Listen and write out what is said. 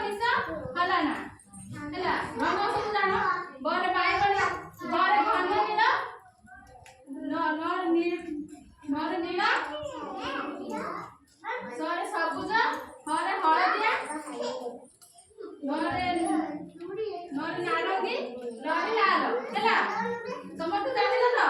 ନିଶ ହଲାନା ହେଲା ରଙ୍ଗ ସବୁ ଜାଣ ବରେ ବାଇଗଣ ବରେ ଘନ ନୀଳ ନର ନୀଳ ସରେ ସବୁଜ ହରେ ହଳଦିଆ ନରେ ନାରଙ୍ଗୀ ଲରେ ଲାଲ ହେଲା ସମସ୍ତେ ଜାଣିଲ ତ